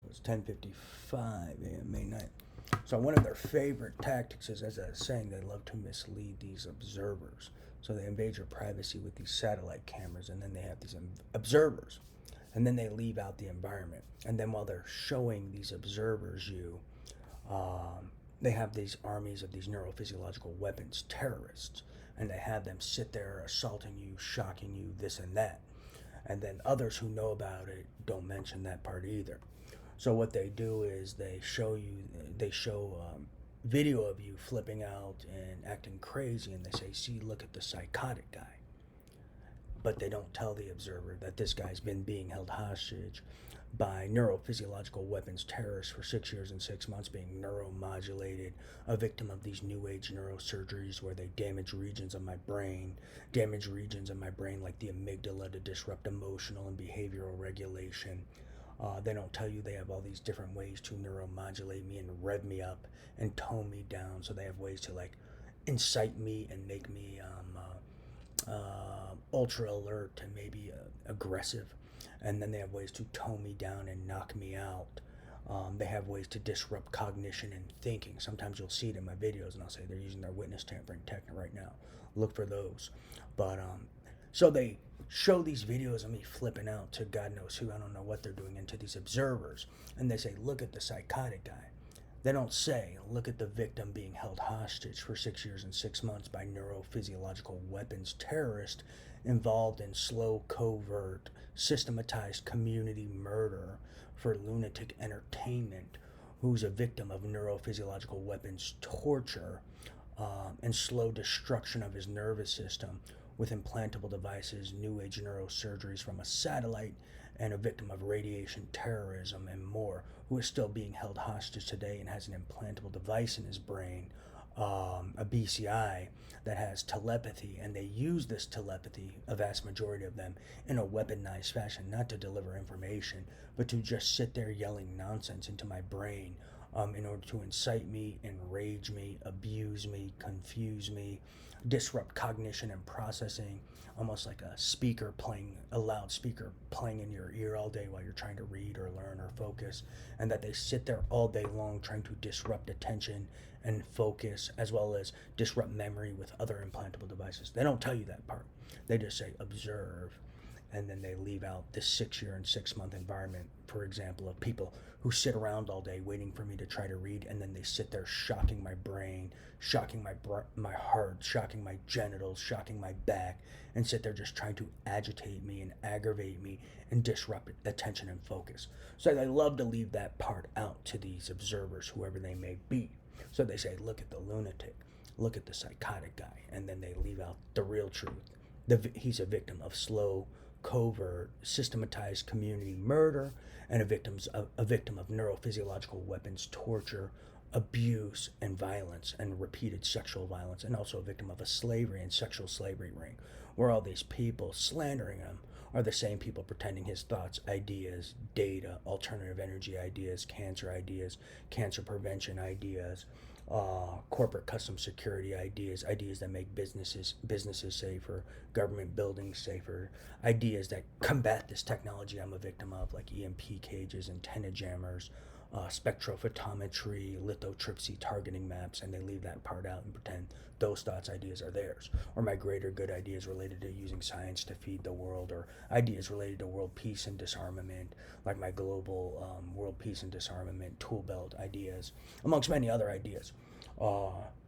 It's 10:55 a.m. May 9th. So one of their favorite tactics is, as I was saying, they love to mislead these observers. So they invade your privacy with these satellite cameras, and then they have these observers, and then they leave out the environment. And then while they're showing these observers you, they have these armies of these neurophysiological weapons terrorists, and they have them sit there assaulting you, shocking you, this and that. And then others who know about it don't mention that part either. So what they do is they show video of you flipping out and acting crazy, and they say, "See, look at the psychotic guy." But they don't tell the observer that this guy's been being held hostage by neurophysiological weapons terrorists for 6 years and 6 months, being neuromodulated, a victim of these new age neurosurgeries where they damage regions of my brain like the amygdala to disrupt emotional and behavioral regulation. They don't tell you they have all these different ways to neuromodulate me and rev me up and tone me down. So they have ways to like incite me and make me ultra alert and maybe aggressive. And then they have ways to tone me down and knock me out. They have ways to disrupt cognition and thinking. Sometimes you'll see it in my videos, and I'll say they're using their witness tampering technique right now. Look for those. But so they show these videos of me flipping out to God knows who, I don't know what they're doing, into these observers, and they say, "Look at the psychotic guy." They don't say, "Look at the victim being held hostage for 6 years and 6 months by neurophysiological weapons terrorists involved in slow, covert, systematized community murder for lunatic entertainment, who's a victim of neurophysiological weapons torture and slow destruction of his nervous system with implantable devices, new age neurosurgeries from a satellite, and a victim of radiation terrorism and more, who is still being held hostage today and has an implantable device in his brain, a BCI that has telepathy, and they use this telepathy, a vast majority of them, in a weaponized fashion, not to deliver information, but to just sit there yelling nonsense into my brain in order to incite me, enrage me, abuse me, confuse me, disrupt cognition and processing, almost like a loudspeaker playing in your ear all day while you're trying to read or learn or focus, and that they sit there all day long trying to disrupt attention and focus, as well as disrupt memory with other implantable devices. They don't tell you that part. They just say observe, and then they leave out this 6 year and 6 month environment, for example, of people who sit around all day waiting for me to try to read, and then they sit there shocking my brain, shocking my heart, shocking my genitals, shocking my back, and sit there just trying to agitate me and aggravate me and disrupt attention and focus. So they love to leave that part out to these observers, whoever they may be. So they say, "Look at the lunatic, look at the psychotic guy," and then they leave out the real truth. He's a victim of slow, covert, systematized community murder, and a victim of neurophysiological weapons torture, abuse, and violence, and repeated sexual violence, and also a victim of a slavery and sexual slavery ring, where all these people slandering him are the same people pretending his thoughts, ideas, data, alternative energy ideas, cancer prevention ideas, corporate custom security ideas that make businesses safer, government buildings safer, ideas that combat this technology I'm a victim of, like EMP cages, antenna jammers, spectrophotometry, lithotripsy targeting maps, and they leave that part out and pretend those thoughts, ideas are theirs. Or my greater good ideas related to using science to feed the world, or ideas related to world peace and disarmament, like my global world peace and disarmament tool belt ideas, amongst many other ideas.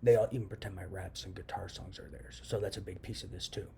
They all even pretend my raps and guitar songs are theirs. So that's a big piece of this too.